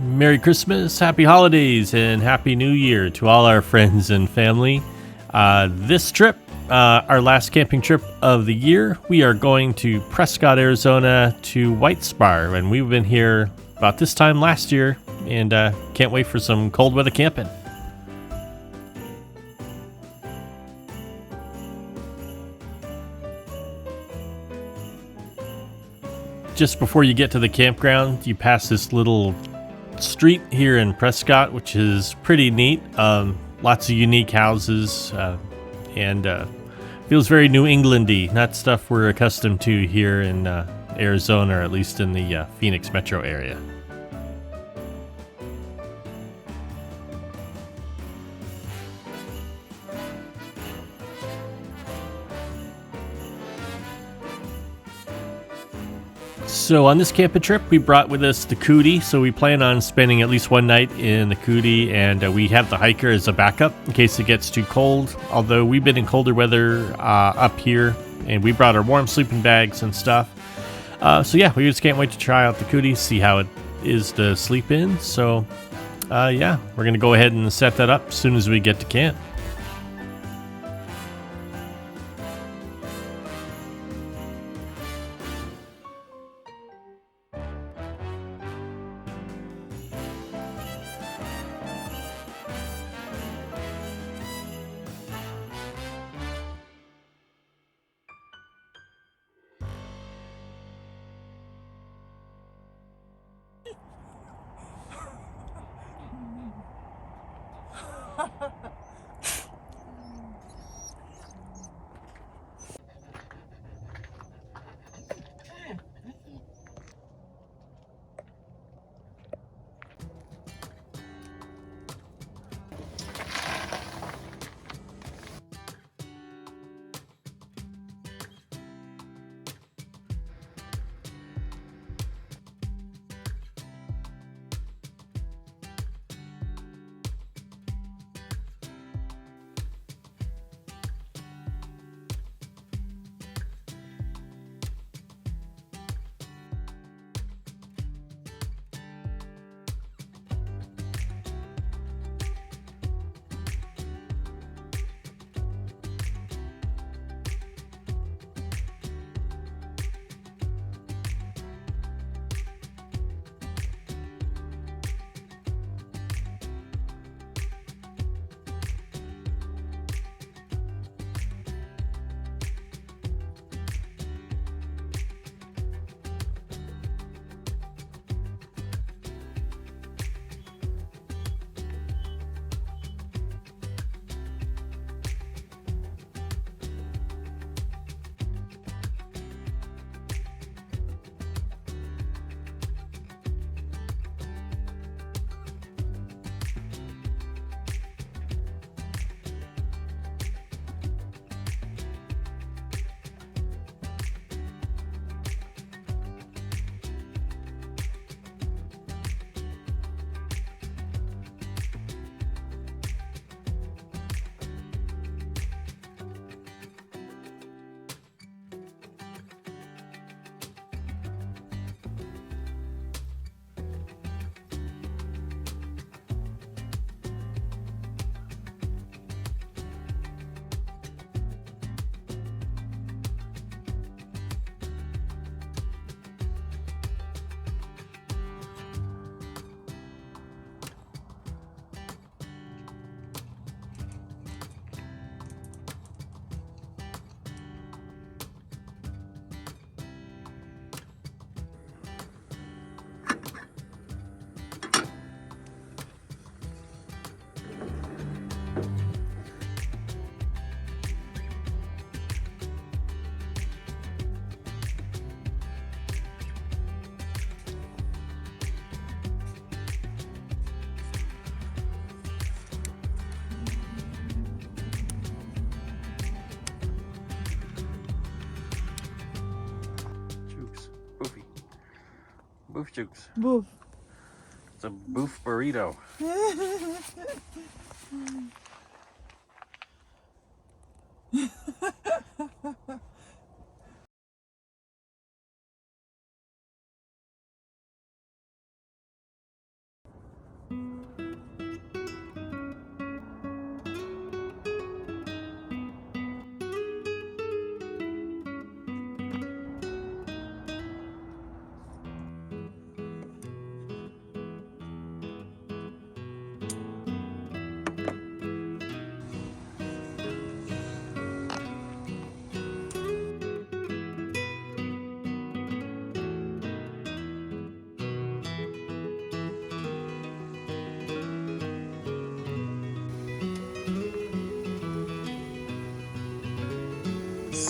Merry Christmas, Happy Holidays, and Happy New Year to all our friends and family. This trip, our last camping trip of the year, we are going to Prescott, Arizona to White Spar, and we've been here about this time last year, and can't wait for some cold weather camping. Just before you get to the campground, you pass this little street here in Prescott, which is pretty neat. Lots of unique houses, and feels very New Englandy, not stuff we're accustomed to here in Arizona, or at least in the Phoenix metro area. So on this camping trip, we brought with us the Coody, so we plan on spending at least one night in the Coody, and we have the hiker as a backup in case it gets too cold, although we've been in colder weather up here, and we brought our warm sleeping bags and stuff. So yeah, we just can't wait to try out the Coody, see how it is to sleep in. So yeah, we're going to go ahead and set that up as soon as we get to camp. Boof jukes. Boof. It's a boof burrito.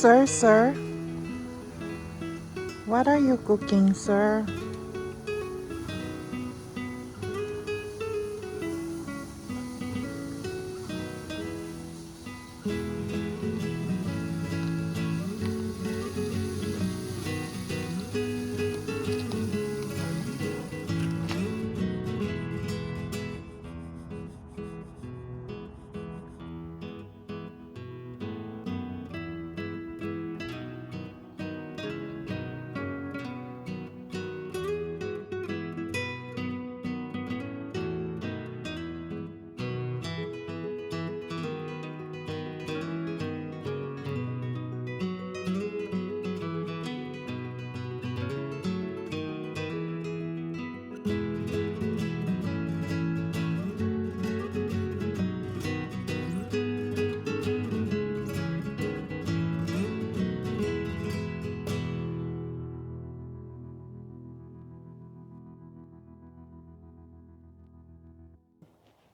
sir? What are you cooking, sir?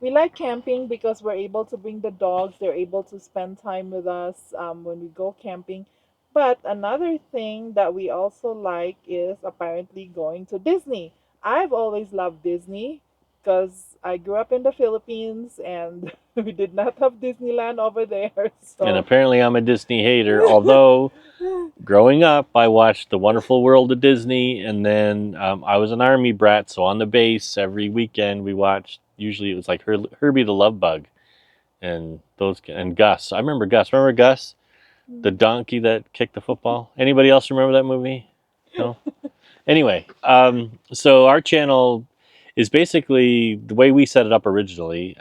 We like camping because we're able to bring the dogs. They're able to spend time with us when we go camping. But another thing that we also like is apparently going to Disney. I've always loved Disney because I grew up in the Philippines and we did not have Disneyland over there. And So, apparently I'm a Disney hater, although growing up I watched The Wonderful World of Disney, and then I was an Army brat, so on the base every weekend we watched, usually it was like Herbie the Love Bug and those, and Gus. I remember Gus. Remember Gus? The donkey that kicked the football? Anybody else remember that movie? No? Anyway, so our channel is basically the way we set it up originally.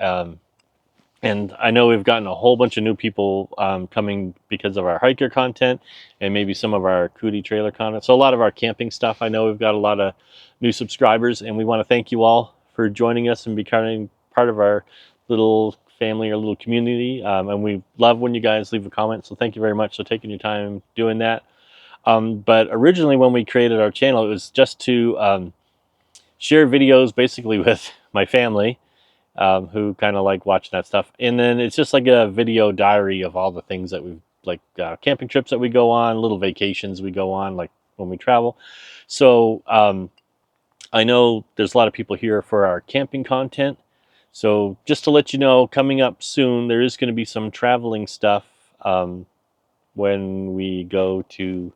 And I know we've gotten a whole bunch of new people coming because of our hiker content and maybe some of our Coody trailer content. So a lot of our camping stuff, I know we've got a lot of new subscribers, and we want to thank you all for joining us and becoming part of our little family or little community. And we love when you guys leave a comment. So thank you very much for taking your time doing that. But originally when we created our channel, it was just to share videos basically with my family, who kind of like watching that stuff. And then it's just like a video diary of all the things that we've, like camping trips that we go on, little vacations we go on, like when we travel. So I know there's a lot of people here for our camping content. So just to let you know, coming up soon, there is going to be some traveling stuff when we go to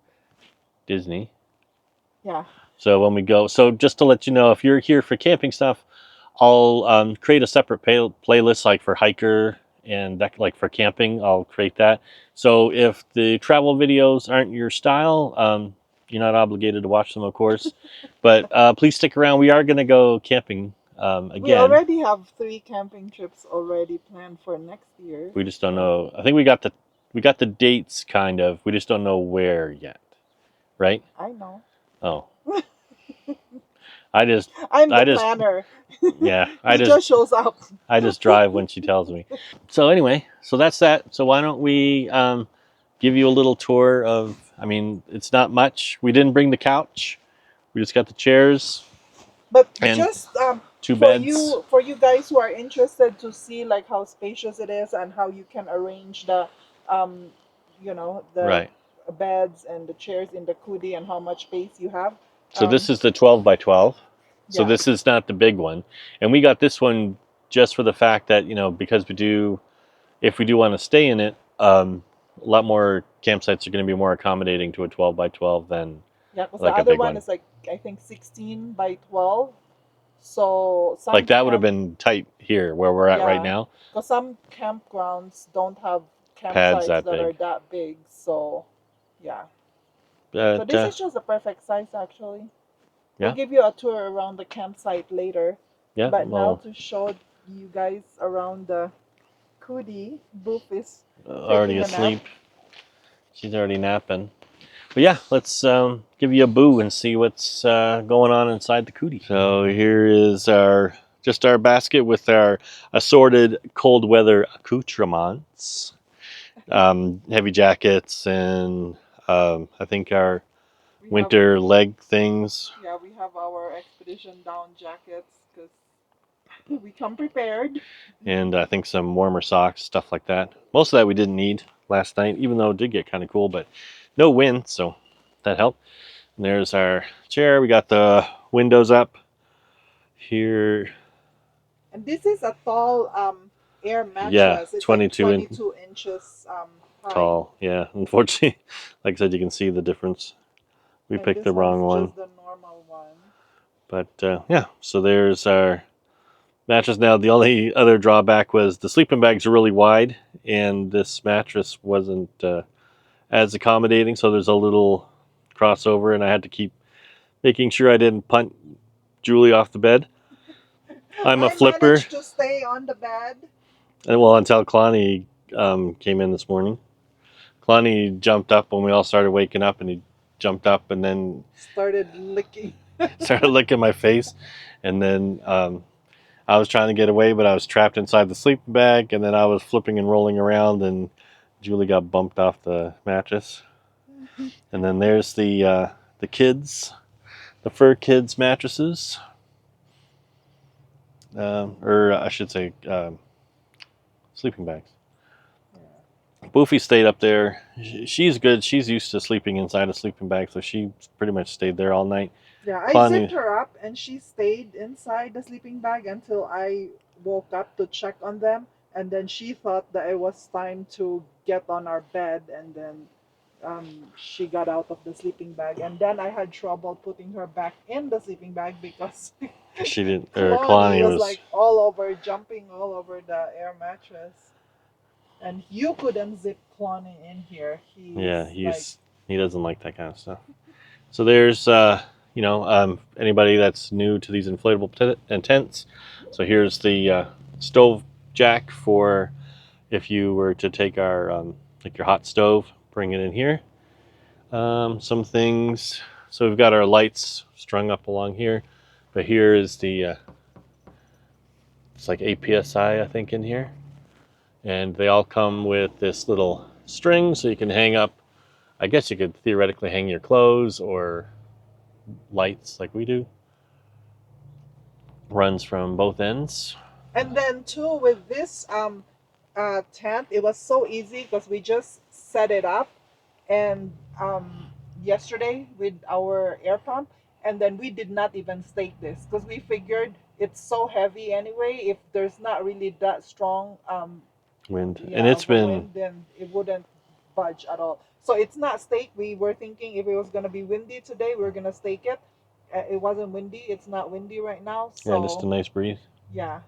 Disney. yeah. So when we go, so just to let you know, if you're here for camping stuff, I'll create a separate playlist, like for hiker and that, like for camping. I'll create that. So if the travel videos aren't your style, you're not obligated to watch them, of course. But please stick around. We are going to go camping We again. already have 3 camping trips already planned for next year. We just don't So, know. I think we got the dates kind of. We just don't know where yet, right? I know. Oh, I just, I'm I the just, planner. yeah, He just shows up. I just drive when she tells me. So anyway, so that's that. So why don't we give you a little tour of? I mean, it's not much. We didn't bring the couch. We just got the chairs But and just two beds. for you guys who are interested to see like how spacious it is and how you can arrange the um the Right. beds and the chairs in the Coody and how much space you have. So this Um is the 12 by 12. So yeah. this is not the big one, and we got this one just for the fact that, because if we do want to stay in it, a lot more campsites are going to be more accommodating to a 12 by 12 than Yeah, because the like a other big one one. is like I think 16 by 12. So Like some that would have camp been tight here where we're at right yeah, now. because some campgrounds don't have Pads campsites that that are big. that big. So yeah. So But this is just the perfect size actually. We'll yeah, give you a tour around the campsite later. yeah. But now Well, to show you guys around the Coody, Boof is already taking a nap. asleep. She's already napping. But yeah, let's give you a boo and see what's going on inside the cootie. So here is our basket with our assorted cold weather accoutrements, heavy jackets, and I think our We have winter leg things, yeah, we have our expedition down jackets because we come prepared. and I think some warmer socks, stuff like that. Most of that we didn't need. last night, even though it did get kind of cool, but no wind, so that helped. And there's our chair. We got the windows up here. And this is a tall air Yeah, mattress. It's like 22 inch 22 inches high. tall. Yeah, unfortunately, like I said, you can see the difference. We And picked this the wrong one's one. just the normal one. But yeah, so there's our mattress. Now, the only other drawback was the sleeping bags are really wide, and this mattress wasn't as accommodating, so there's a little crossover, and I had to keep making sure I didn't punt Julie off the bed. I'm a I flipper. managed to stay on the bed. And well, until Kalani came in this morning. Kalani jumped up when we all started waking up, and he jumped up and then Started licking. started licking my face. And then I was trying to get away, but I was trapped inside the sleeping bag, and then I was flipping and rolling around, and Julie got bumped off the mattress. And then there's the kids, the fur kids mattresses, or I should say sleeping bags. Boofy stayed up there. She's good. She's used to sleeping inside a sleeping bag, so she pretty much stayed there all night. Yeah, I Kalani, zipped her up and she stayed inside the sleeping bag until I woke up to check on them. And then she thought that it was time to get on our bed. And then she got out of the sleeping bag. And then I had trouble putting her back in the sleeping bag because she didn't. Or Kalani Kalani was was. like all over, jumping all over the air mattress. And you couldn't zip Kalani in here. Yeah, Like, he doesn't like that kind of stuff. So there's anybody that's new to these inflatable tents. So here's the stove jack for if you were to take our like your hot stove, bring it in here. Some things. So we've got our lights strung up along here, but here is the it's like 8 psi I think in here, and they all come with this little string so you can hang up. I guess you could theoretically hang your clothes or lights like we do. Runs from both ends. and then too with this tent, it was so easy because we just set it up and yesterday with our air pump, and then we did not even stake this because we figured it's so heavy anyway. If there's not really that strong Wind. yeah And it's of a been wind, then it wouldn't budge at all. So it's not staked. We were thinking if it was gonna be windy today, we were gonna stake it. It wasn't windy. It's not windy right now, yeah, just a so nice breeze. yeah.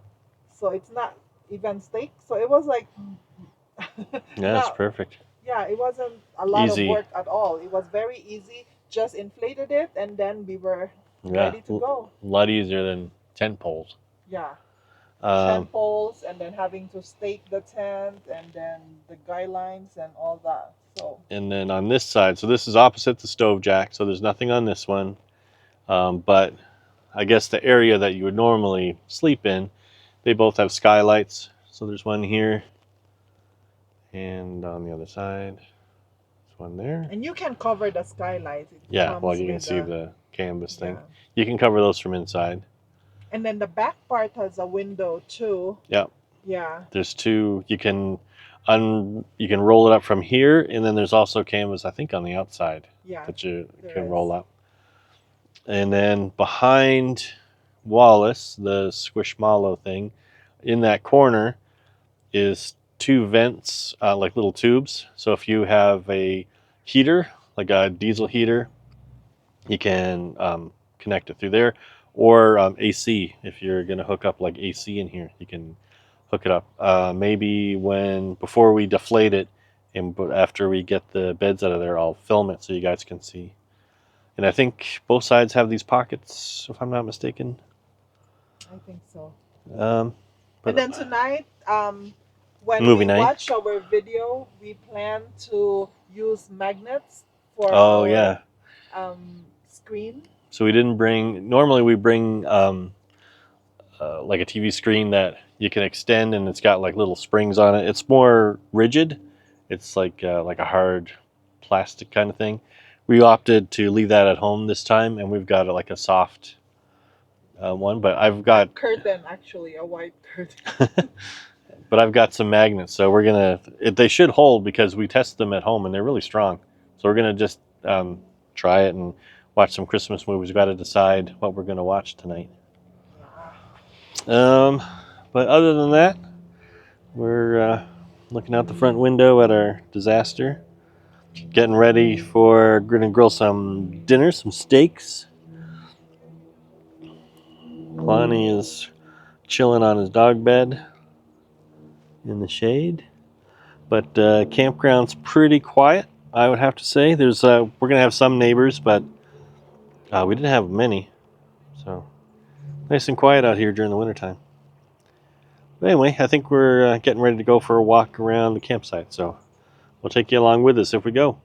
So it's not even staked. So it was like Yeah, it's not perfect. yeah, it wasn't a lot of Easy. work at all. It was very easy. Just inflated it and then we were Yeah, ready to go. a lot easier than tent poles. Yeah. Um, Tent poles and then having to stake the tent and then the guidelines and all that. So and then on this side, so this is opposite the stove jack, so there's nothing on this one. But I guess the area that you would normally sleep in, they both have skylights. So there's one here, and on the other side, there's one there. and you can cover the skylight. It Yeah, well, comes you can with see a the canvas thing. yeah. You can cover those from inside. And then the back part has a window too. Yeah, Yeah. there's two. You can roll it up from here, and then there's also canvas, I think, on the outside Yeah. that you There can is. roll up. And then behind Wallace, the Squishmallow thing, in that corner is two vents, like little tubes. So if you have a heater, like a diesel heater, you can connect it through there, or AC. If you're going to hook up like AC in here, you can hook it up. Maybe before we deflate it, and after we get the beds out of there, I'll film it so you guys can see. And I think both sides have these pockets, if I'm not mistaken. I think so. Um, And but then tonight, when movie we night. watch our video, we plan to use magnets for Oh our yeah. screen. So we didn't bring. Normally we bring like a TV screen that you can extend, and it's got like little springs on it. It's more rigid. It's like a hard plastic kind of thing. We opted to leave that at home this time, and we've got like a soft one. But I've A got curtain, actually, a white curtain. but I've got some magnets, so we're gonna. They should hold because we test them at home and they're really strong. So we're gonna just try it and watch some Christmas movies. We've got to decide what we're gonna watch tonight. But other than that, we're looking out the front window at our disaster, getting ready for gonna grill some dinner, some steaks. Lonnie is chilling on his dog bed in the shade. But campground's pretty quiet, I would have to say. We're gonna have some neighbors, but we didn't have many, so nice and quiet out here during the wintertime. But anyway, I think we're getting ready to go for a walk around the campsite, so we'll take you along with us if we go.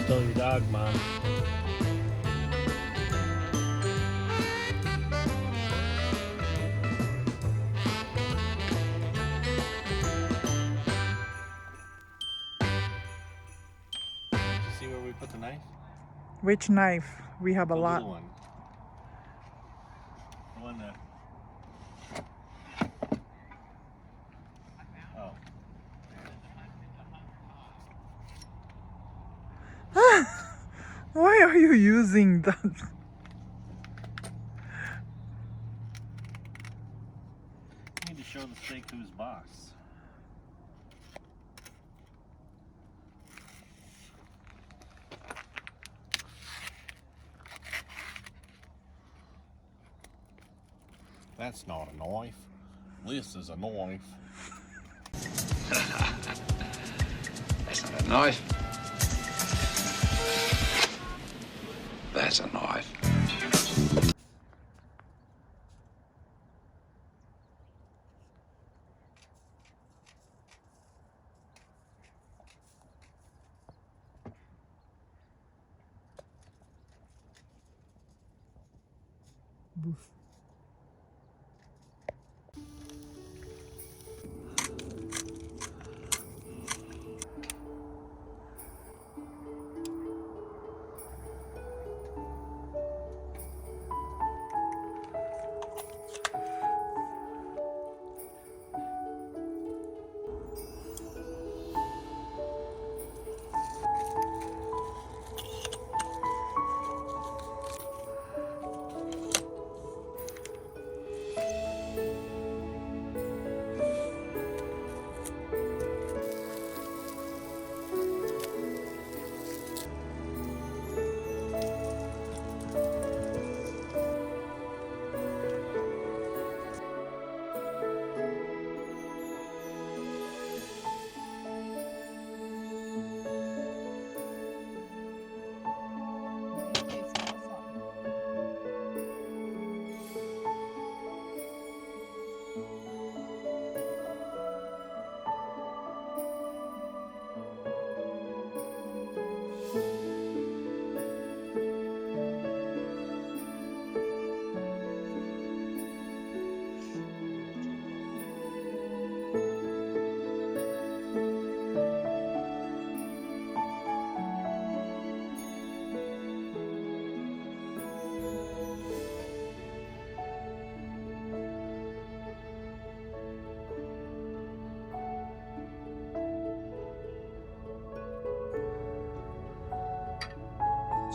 Still your dog, Mom. See where we put the knife? Which knife? We have a lot. The little one. The one that... Oh. Why are you using that? I need to show the steak to his boss. That's not a knife. This is a knife. That's not a knife. That's a knife.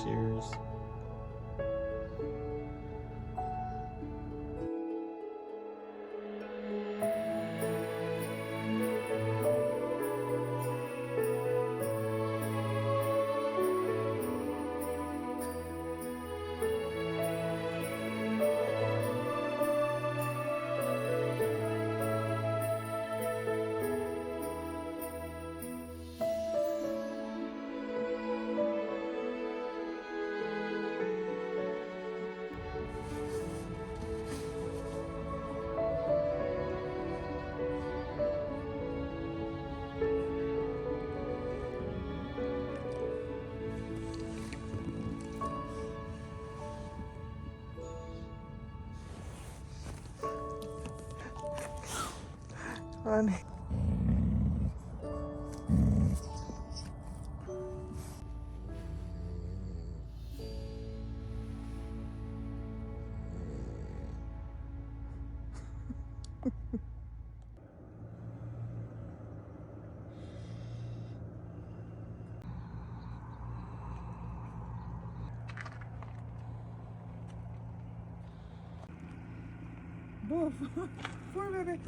Cheers. Honey. Boof. Poor baby.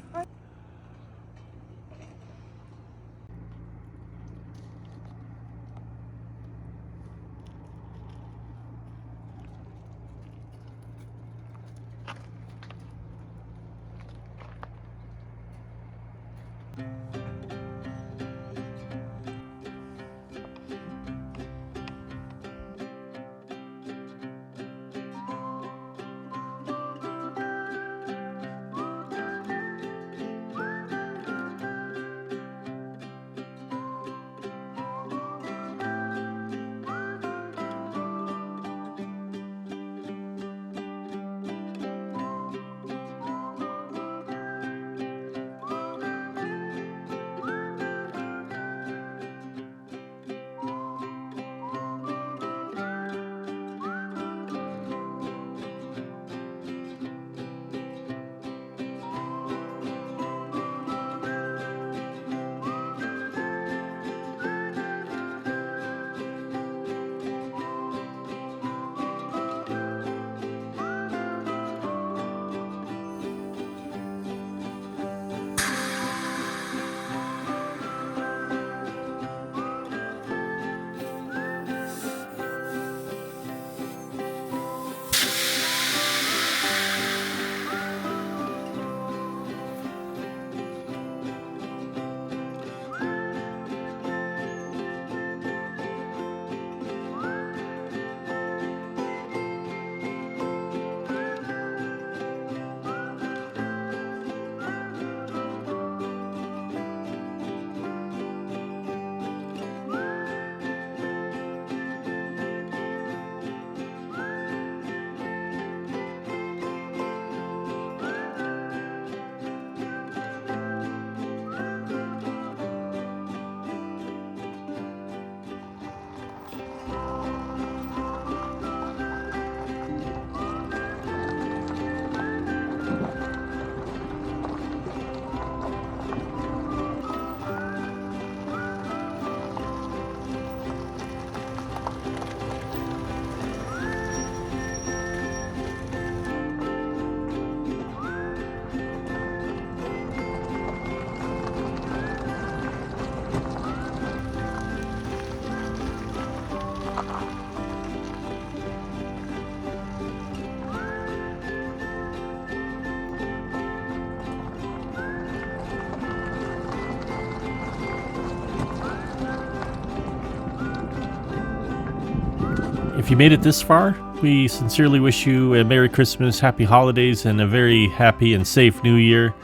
If you made it this far, we sincerely wish you a Merry Christmas, Happy Holidays, and a very happy and safe New Year.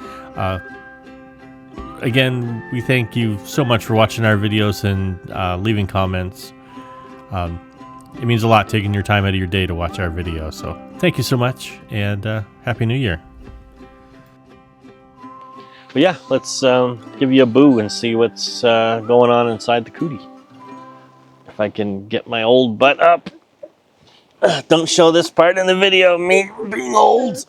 Again, we thank you so much for watching our videos and leaving comments. It means a lot taking your time out of your day to watch our video. So thank you so much, and Happy New Year. But yeah, let's give you a boo and see what's going on inside the Coody. If I can get my old butt up. Don't show this part in the video, me being old.